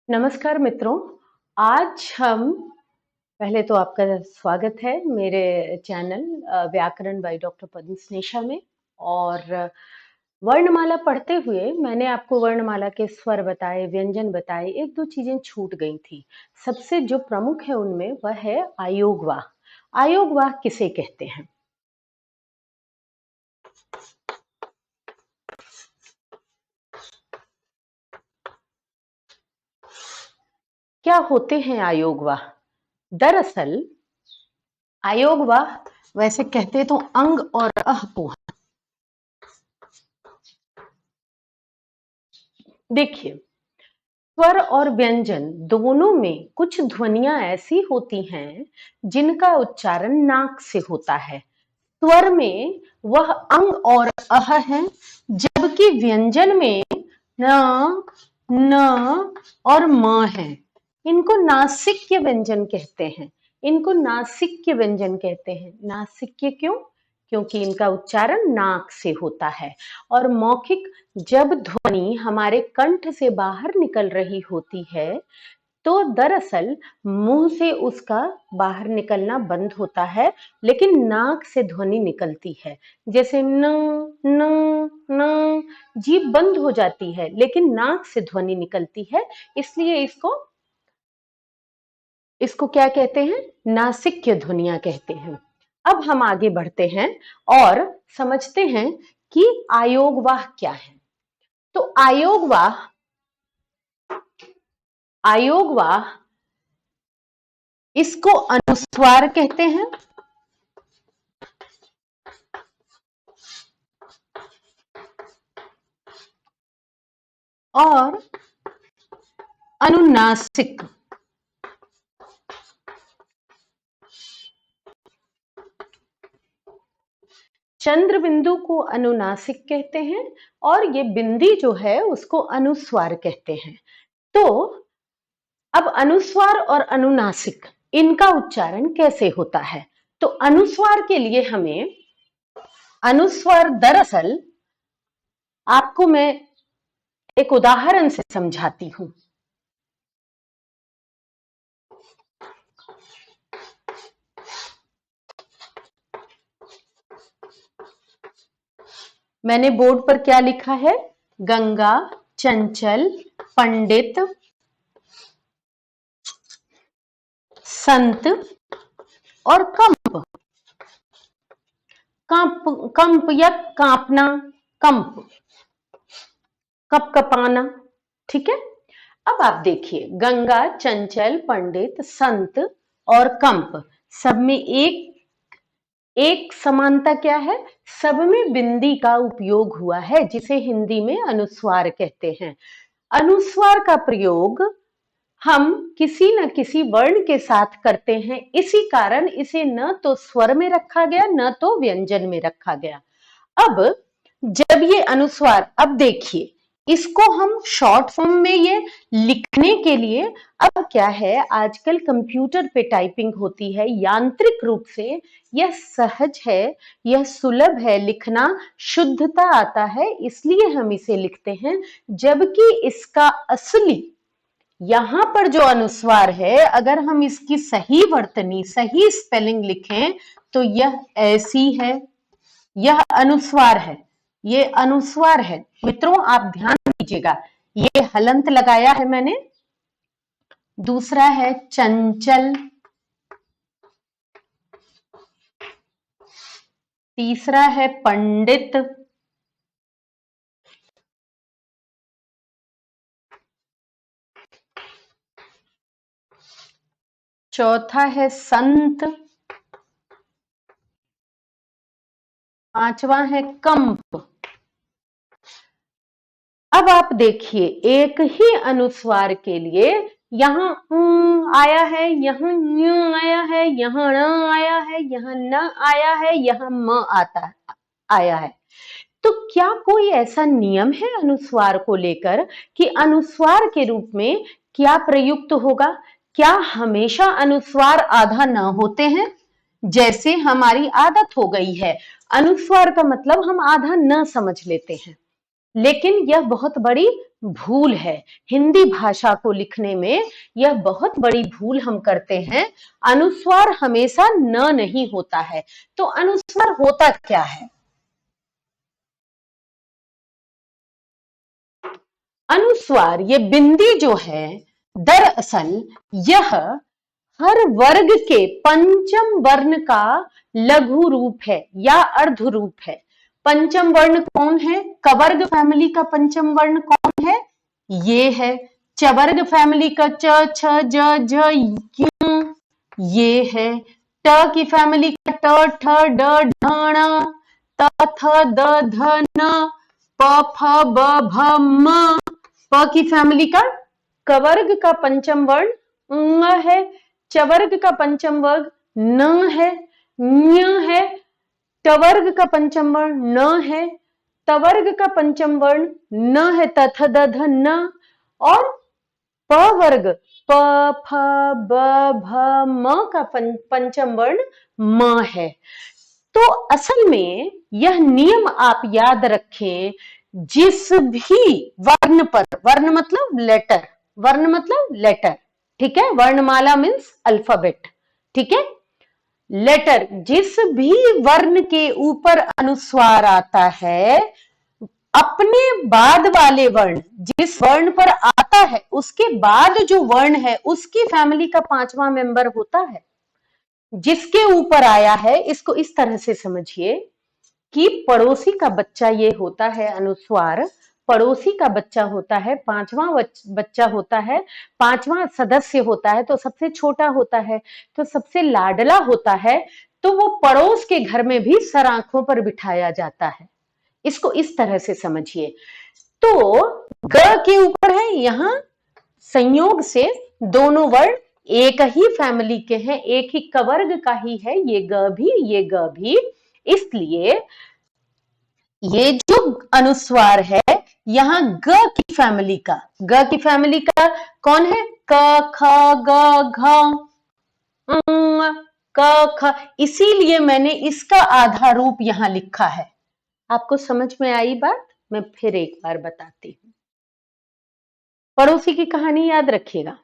नमस्कार मित्रों, आज हम पहले तो आपका स्वागत है मेरे चैनल व्याकरण बाय डॉक्टर पद्म स्नेषा में। और वर्णमाला पढ़ते हुए मैंने आपको वर्णमाला के स्वर बताए, व्यंजन बताए, एक दो चीजें छूट गई थी। सबसे जो प्रमुख है उनमें वह है आयोगवाह। आयोगवाह किसे कहते हैं? क्या होते हैं आयोगवाह? दरअसल आयोगवाह वैसे कहते तो अंग और अह को। देखिए, स्वर और व्यंजन दोनों में कुछ ध्वनियां ऐसी होती हैं जिनका उच्चारण नाक से होता है। स्वर में वह अंग और अह है, जबकि व्यंजन में न, न और म है। इनको नासिक्य व्यंजन कहते हैं। इनको नासिक्य व्यंजन कहते हैं। नासिक्य क्यों? क्योंकि इनका उच्चारण नाक से होता है। और मौखिक, जब ध्वनि हमारे कंठ से बाहर निकल रही होती है तो दरअसल मुंह से उसका बाहर निकलना बंद होता है, लेकिन नाक से ध्वनि निकलती है। जैसे न, न, न, जीभ बंद हो जाती है लेकिन नाक से ध्वनि निकलती है, इसलिए इसको क्या कहते हैं? नासिक्य ध्वनियां कहते हैं। अब हम आगे बढ़ते हैं और समझते हैं कि आयोगवाह क्या है। तो आयोगवाह इसको अनुस्वार कहते हैं और अनुनासिक। चंद्र बिंदु को अनुनासिक कहते हैं और ये बिंदी जो है उसको अनुस्वार कहते हैं। तो अब अनुस्वार और अनुनासिक, इनका उच्चारण कैसे होता है? तो अनुस्वार के लिए हमें अनुस्वार, दरअसल आपको मैं एक उदाहरण से समझाती हूं। मैंने बोर्ड पर क्या लिखा है? गंगा, चंचल, पंडित, संत और कंप। कंप या कांपना, कंप, कपाना। ठीक है। अब आप देखिए, गंगा, चंचल, पंडित, संत और कंप, सब में एक समानता क्या है? सब में बिंदी का उपयोग हुआ है, जिसे हिंदी में अनुस्वार कहते हैं। अनुस्वार का प्रयोग हम किसी न किसी वर्ण के साथ करते हैं, इसी कारण इसे न तो स्वर में रखा गया न तो व्यंजन में रखा गया। अब जब ये अनुस्वार, अब देखिए इसको हम शॉर्ट फॉर्म में ये लिखने के लिए, अब क्या है, आजकल कंप्यूटर पे टाइपिंग होती है यांत्रिक रूप से। यह सहज है, यह सुलभ है, लिखना शुद्धता आता है, इसलिए हम इसे लिखते हैं। जबकि इसका असली यहां पर जो अनुस्वार है, अगर हम इसकी सही वर्तनी, सही स्पेलिंग लिखें तो यह ऐसी है, यह अनुस्वार है, ये अनुस्वार है। मित्रों आप ध्यान दीजिएगा, ये हलंत लगाया है मैंने। दूसरा है चंचल, तीसरा है पंडित, चौथा है संत, पांचवा है कंप। अब आप देखिए, एक ही अनुस्वार के लिए यहाँ आया है, यहाँ न्यू आया है, यहाँ ण आया है, यहाँ न आया है, यहाँ म आया है। तो क्या कोई ऐसा नियम है अनुस्वार को लेकर कि अनुस्वार के रूप में क्या प्रयुक्त होगा? क्या हमेशा अनुस्वार आधा न होते हैं? जैसे हमारी आदत हो गई है, अनुस्वार का मतलब हम आधा न समझ लेते हैं, लेकिन यह बहुत बड़ी भूल है। हिंदी भाषा को लिखने में यह बहुत बड़ी भूल हम करते हैं। अनुस्वार हमेशा न नहीं होता है। तो अनुस्वार होता क्या है? अनुस्वार, ये बिंदी जो है, दरअसल यह हर वर्ग के पंचम वर्ण का लघु रूप है या अर्ध रूप है। पंचम वर्ण कौन है? कवर्ग फैमिली का पंचम वर्ण कौन है? ये है। चवर्ग फैमिली का च, छ, ज, झ, य, ये है। ट की फैमिली का ट, ठ, ड, ढ, ण, त, थ, द, ध, न, प, फ, ब, भ, म। प की फैमिली का कवर्ग का पंचम वर्ण ङ है। चवर्ग का पंचम वर्ग न है, ञ है। टवर्ग का पंचम वर्ण न है, तवर्ग का पंचम वर्ण न है, तथ द ध न। और प वर्ग प फ ब भ म का पंचम वर्ण म है। तो असल में यह नियम आप याद रखें, जिस भी वर्ण पर, वर्ण मतलब लेटर, वर्ण मतलब लेटर, ठीक है, वर्णमाला मीन्स अल्फाबेट, ठीक है, लेटर, जिस भी वर्ण के ऊपर अनुस्वार आता है, अपने बाद वाले वर्ण, जिस वर्ण पर आता है उसके बाद जो वर्ण है उसकी फैमिली का पांचवा मेंबर होता है। जिसके ऊपर आया है, इसको इस तरह से समझिए कि पड़ोसी का बच्चा ये होता है अनुस्वार, पड़ोसी का बच्चा होता है, पांचवा बच्चा होता है, पांचवा सदस्य होता है, तो सबसे छोटा होता है, तो सबसे लाडला होता है, तो वो पड़ोस के घर में भी सर आंखों पर बिठाया जाता है। इसको इस तरह से समझिए। तो ग के ऊपर है, यहां संयोग से दोनों वर्ण एक ही फैमिली के हैं, एक ही कवर्ग का ही है, ये ग भी, ये ग भी। इसलिए ये जो अनुस्वार है, यहां ग की फैमिली का, ग की फैमिली का कौन है? क, ख, ग, घ, क, ख। इसीलिए मैंने इसका आधा रूप यहां लिखा है। आपको समझ में आई बात? मैं फिर एक बार बताती हूं। पड़ोसी की कहानी याद रखिएगा।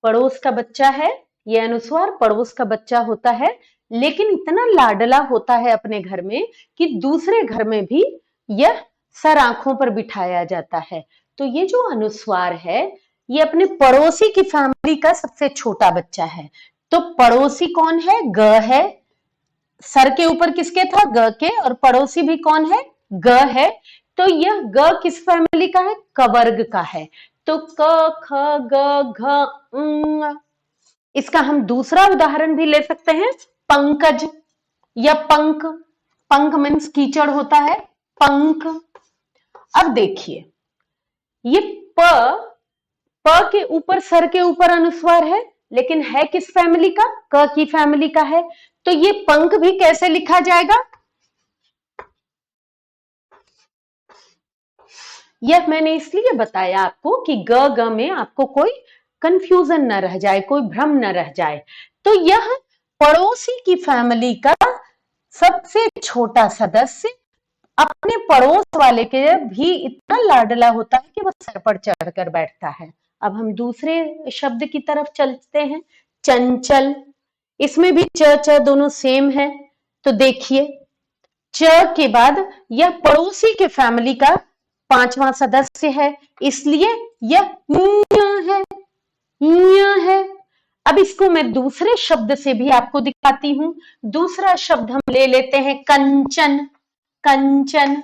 पड़ोस का बच्चा है, यह अनुस्वार पड़ोस का बच्चा होता है, लेकिन इतना लाडला होता है अपने घर में कि दूसरे घर में भी यह सर आंखों पर बिठाया जाता है। तो ये जो अनुस्वार है, ये अपने पड़ोसी की फैमिली का सबसे छोटा बच्चा है। तो पड़ोसी कौन है? ग है। सर के ऊपर किसके था? ग के। और पड़ोसी भी कौन है? ग है। तो यह ग किस फैमिली का है? कवर्ग का है। तो क, ख, ग, घ, ङ। इसका हम दूसरा उदाहरण भी ले सकते हैं, पंकज या पंख। पंख मीन्स कीचड़ होता है, पंख। अब देखिए, ये प, प के ऊपर, सर के ऊपर अनुस्वार है, लेकिन है किस फैमिली का? क की फैमिली का है। तो ये पंख भी कैसे लिखा जाएगा? यह मैंने इसलिए बताया आपको कि ग ग में आपको कोई कंफ्यूजन न रह जाए, कोई भ्रम न रह जाए। तो यह पड़ोसी की फैमिली का सबसे छोटा सदस्य अपने पड़ोस वाले के भी इतना लाडला होता है कि वो सर पर चढ़कर बैठता है। अब हम दूसरे शब्द की तरफ चलते हैं, चंचल। इसमें भी च च दोनों सेम है। तो देखिए, च के बाद यह पड़ोसी के फैमिली का पांचवा सदस्य है, इसलिए यह ञ है। अब इसको मैं दूसरे शब्द से भी आपको दिखाती हूं। दूसरा शब्द हम ले लेते हैं, कंचन। कंचन।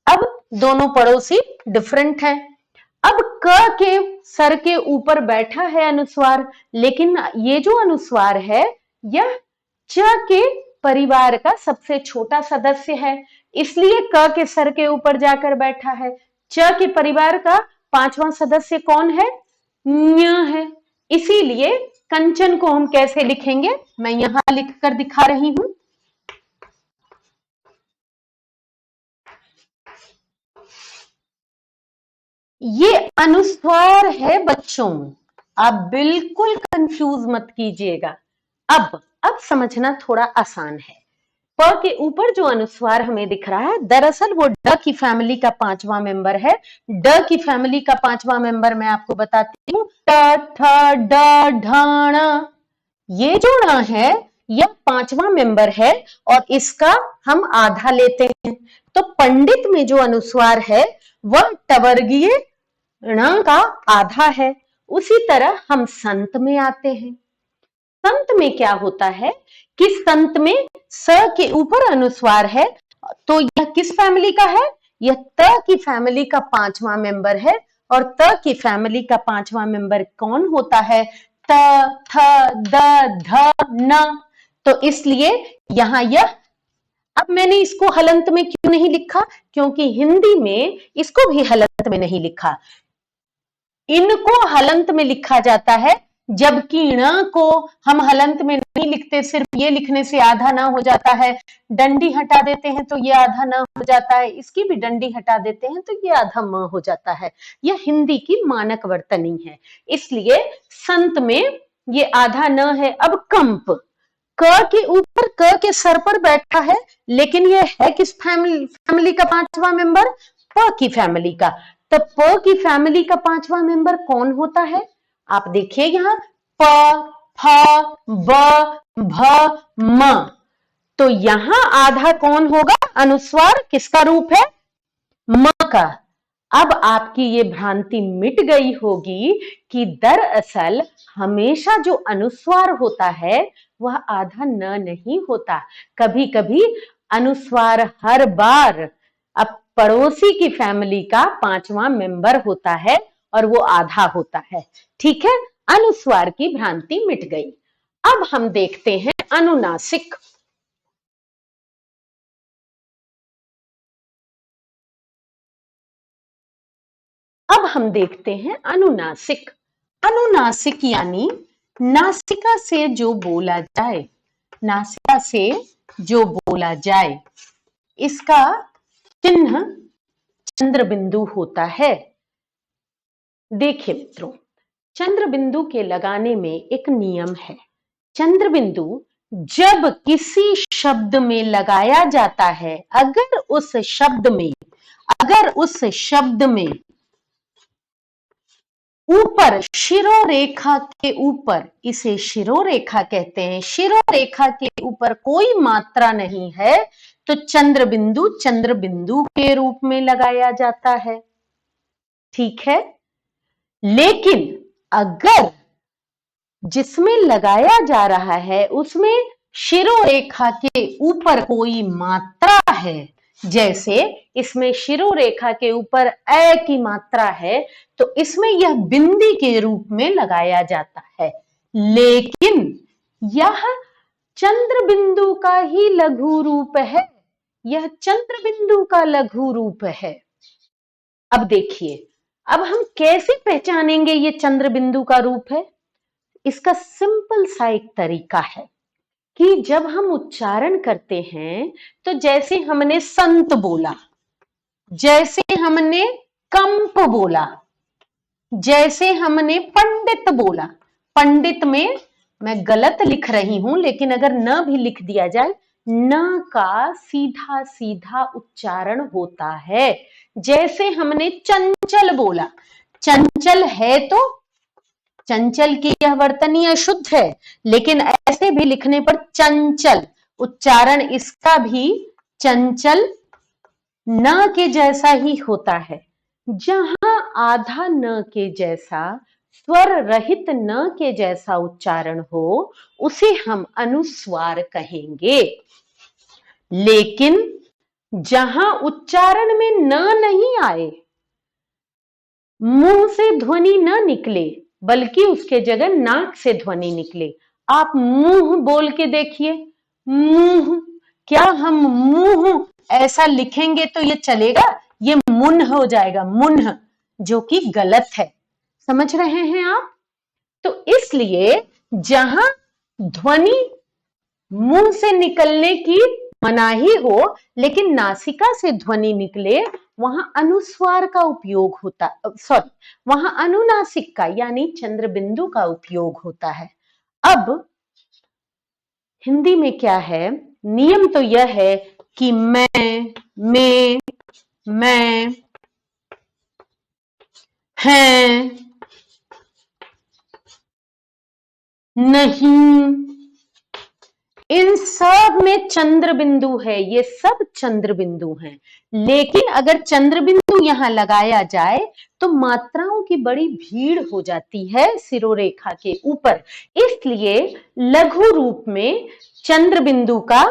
अब दोनों पड़ोसी डिफरेंट हैं। अब क के सर के ऊपर बैठा है अनुस्वार, लेकिन ये जो अनुस्वार है, यह च के परिवार का सबसे छोटा सदस्य है, इसलिए क के सर के ऊपर जाकर बैठा है। च के परिवार का पांचवा सदस्य कौन है? ञ है। इसीलिए कंचन को हम कैसे लिखेंगे? मैं यहां लिखकर दिखा रही हूं। ये अनुस्वार है बच्चों, आप बिल्कुल कंफ्यूज मत कीजिएगा। अब समझना थोड़ा आसान है। प के ऊपर जो अनुस्वार हमें दिख रहा है, दरअसल वो ड की फैमिली का 5वां मेंबर है। ड की फैमिली का 5वां मेंबर मैं आपको बताती हूँ, ट, ठ, ड, ढ, ण। ये जो ण है यह 5वां मेंबर है और इसका हम आधा लेते हैं। तो पंडित में जो अनुस्वार है वह टवर्गीय ण का आधा है। उसी तरह हम संत में आते हैं। संत में क्या होता है कि संत में स के ऊपर अनुस्वार है, तो यह किस फैमिली का है? यह त की फैमिली का 5वां मेंबर है। और त की फैमिली का 5वां मेंबर कौन होता है? त, थ, द, ध, न। तो इसलिए यहां यह, अब मैंने इसको हलंत में क्यों नहीं लिखा? क्योंकि हिंदी में इसको भी हलंत में नहीं लिखा। इनको हलंत में लिखा जाता है, जबकि ण को हम हलंत में नहीं लिखते, सिर्फ ये लिखने से आधा ना हो जाता है। डंडी हटा देते हैं तो ये आधा न हो जाता है, इसकी भी डंडी हटा देते हैं तो ये आधा म हो जाता है। यह हिंदी की मानक वर्तनी है, इसलिए संत में ये आधा न है। अब कंप, क के ऊपर, क के सर पर बैठा है, लेकिन यह है किस फैमिली का 5वां मेंबर? प की फैमिली का। तो प की फैमिली का 5वां मेंबर कौन होता है? आप देखिए यहां, प, फ, ब, भ, म। तो यहां आधा कौन होगा? अनुस्वार किसका रूप है? म का। अब आपकी ये भ्रांति मिट गई होगी कि दरअसल हमेशा जो अनुस्वार होता है वह आधा न नहीं होता। कभी कभी अनुस्वार हर बार अब पड़ोसी की फैमिली का 5वां मेंबर होता है और वो आधा होता है। ठीक है, अनुस्वार की भ्रांति मिट गई। अब हम देखते हैं अनुनासिक। अब हम देखते हैं अनुनासिक। अनुनासिक यानी नासिका से जो बोला जाए, नासिका से जो बोला जाए, इसका चिन्ह चंद्र बिंदु होता है। देखिए मित्रों, चंद्र बिंदु के लगाने में एक नियम है। चंद्र बिंदु जब किसी शब्द में लगाया जाता है, अगर उस शब्द में ऊपर शिरोरेखा के ऊपर, इसे शिरोरेखा कहते हैं, शिरोरेखा के ऊपर कोई मात्रा नहीं है तो चंद्र बिंदु के रूप में लगाया जाता है। ठीक है, लेकिन अगर जिसमें लगाया जा रहा है उसमें शिरोरेखा के ऊपर कोई मात्रा है, जैसे इसमें शिरोरेखा के ऊपर ए की मात्रा है, तो इसमें यह बिंदी के रूप में लगाया जाता है। लेकिन यह चंद्र बिंदु का ही लघु रूप है, यह चंद्र बिंदु का लघु रूप है। अब देखिए, अब हम कैसे पहचानेंगे ये चंद्र बिंदु का रूप है? इसका सिंपल सा एक तरीका है कि जब हम उच्चारण करते हैं तो जैसे हमने संत बोला, जैसे हमने कंप बोला, जैसे हमने पंडित बोला, पंडित में मैं गलत लिख रही हूं लेकिन अगर न भी लिख दिया जाए, न का सीधा सीधा उच्चारण होता है। जैसे हमने चंचल बोला, चंचल है तो चंचल की यह वर्तनी अशुद्ध है, लेकिन ऐसे भी लिखने पर चंचल, उच्चारण इसका भी चंचल न के जैसा ही होता है। जहां आधा न के जैसा, स्वर रहित न के जैसा उच्चारण हो, उसे हम अनुस्वार कहेंगे। लेकिन जहां उच्चारण में न नहीं आए, मुंह से ध्वनि न निकले, बल्कि उसके जगह नाक से ध्वनि निकले। आप मुंह बोल के देखिए, मुंह, क्या हम मुंह ऐसा लिखेंगे तो ये चलेगा? ये मुन हो जाएगा, मुन्ह, जो कि गलत है। समझ रहे हैं आप? तो इसलिए जहां ध्वनि मुंह से निकलने की मनाही हो लेकिन नासिका से ध्वनि निकले, वहां अनुस्वार का उपयोग होता, सॉरी, वहां अनुनासिक का यानी चंद्र बिंदु का उपयोग होता है। अब हिंदी में क्या है नियम तो यह है कि मैं, हैं, नहीं, इन सब में चंद्र बिंदु है, ये सब चंद्र बिंदु हैं। लेकिन अगर चंद्र बिंदु यहां लगाया जाए तो मात्राओं की बड़ी भीड़ हो जाती है सिरोरेखा के ऊपर, इसलिए लघु रूप में चंद्र बिंदु का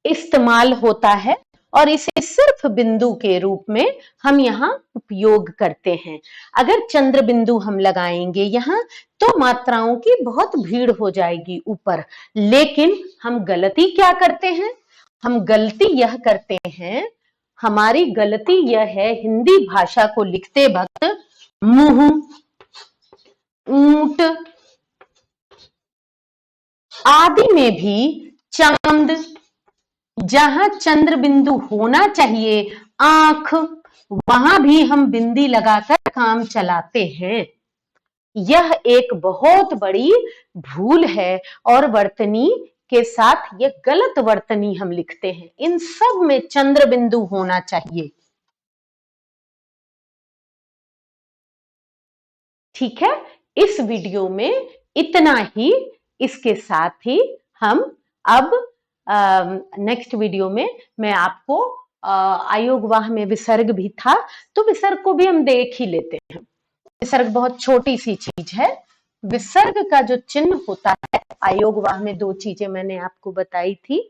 इस्तेमाल होता है और इसे सिर्फ बिंदु के रूप में हम यहाँ उपयोग करते हैं। अगर चंद्र बिंदु हम लगाएंगे यहाँ तो मात्राओं की बहुत भीड़ हो जाएगी ऊपर। लेकिन हम गलती क्या करते हैं? हम गलती यह करते हैं, हमारी गलती यह है हिंदी भाषा को लिखते वक्त मुंह, ऊंट आदि में भी चांद, जहां चंद्र बिंदु होना चाहिए आंख, वहां भी हम बिंदी लगाकर काम चलाते हैं। यह एक बहुत बड़ी भूल है और वर्तनी के साथ यह गलत वर्तनी हम लिखते हैं। इन सब में चंद्र बिंदु होना चाहिए। ठीक है, इस वीडियो में इतना ही। इसके साथ ही हम अब नेक्स्ट वीडियो में मैं आपको आयोगवाह में विसर्ग भी था, तो विसर्ग को भी हम देख ही लेते हैं। विसर्ग बहुत छोटी सी चीज है। विसर्ग का जो चिन्ह होता है, आयोगवाह में दो चीजें मैंने आपको बताई थी।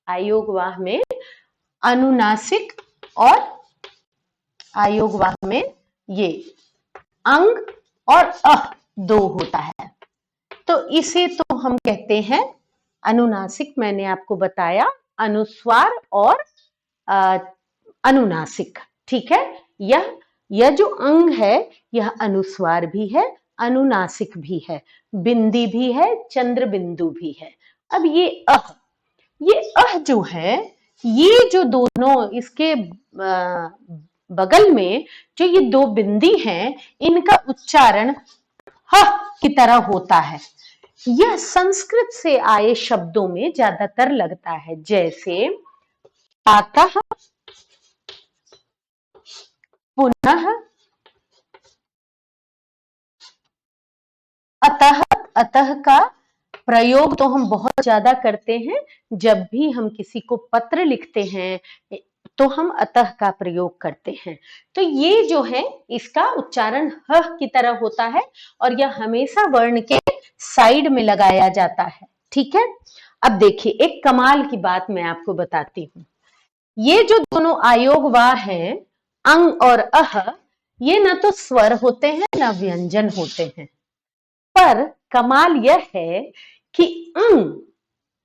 आयोगवाह में अनुनासिक और आयोगवाह में ये अंग और अह दो होता है, तो इसे तो हम कहते हैं अनुनासिक। मैंने आपको बताया अनुस्वार और अनुनासिक। ठीक है, यह जो अंग है यह अनुस्वार भी है, अनुनासिक भी है, बिंदी भी है, चंद्र बिंदु भी है। अब ये अह जो है, ये जो दोनों इसके बगल में जो ये दो बिंदी हैं, इनका उच्चारण ह की तरह होता है। यह संस्कृत से आए शब्दों में ज्यादातर लगता है, जैसे प्रातः, पुनः, अतः। अतः का प्रयोग तो हम बहुत ज्यादा करते हैं, जब भी हम किसी को पत्र लिखते हैं तो हम अतः का प्रयोग करते हैं। तो ये जो है इसका उच्चारण ह की तरह होता है और यह हमेशा वर्ण के साइड में लगाया जाता है। ठीक है, अब देखिए एक कमाल की बात मैं आपको बताती हूँ। ये जो दोनों आयोगवाह हैं, अंग और अह, ये ना तो स्वर होते हैं ना व्यंजन होते हैं, पर कमाल यह है कि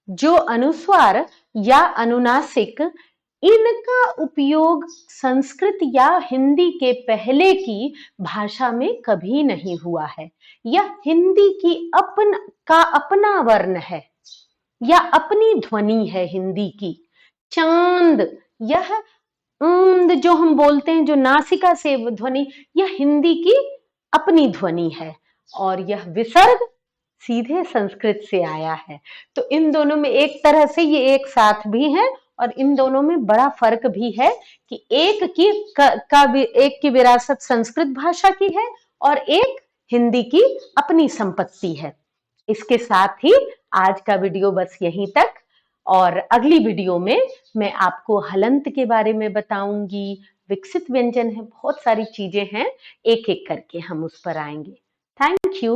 जो अनुस्वार या अनुनासिक, इनका उपयोग संस्कृत या हिंदी के पहले की भाषा में कभी नहीं हुआ है। यह हिंदी की अपना वर्ण है या अपनी ध्वनि है हिंदी की। चांद, यह जो हम बोलते हैं, जो नासिका से ध्वनि, यह हिंदी की अपनी ध्वनि है। और यह विसर्ग सीधे संस्कृत से आया है। तो इन दोनों में एक तरह से ये एक साथ भी है और इन दोनों में बड़ा फर्क भी है कि एक की विरासत संस्कृत भाषा की है और एक हिंदी की अपनी संपत्ति है। इसके साथ ही आज का वीडियो बस यहीं तक, और अगली वीडियो में मैं आपको हलंत के बारे में बताऊंगी। विकसित व्यंजन है, बहुत सारी चीजें हैं, एक एक करके हम उस पर आएंगे। Thank you.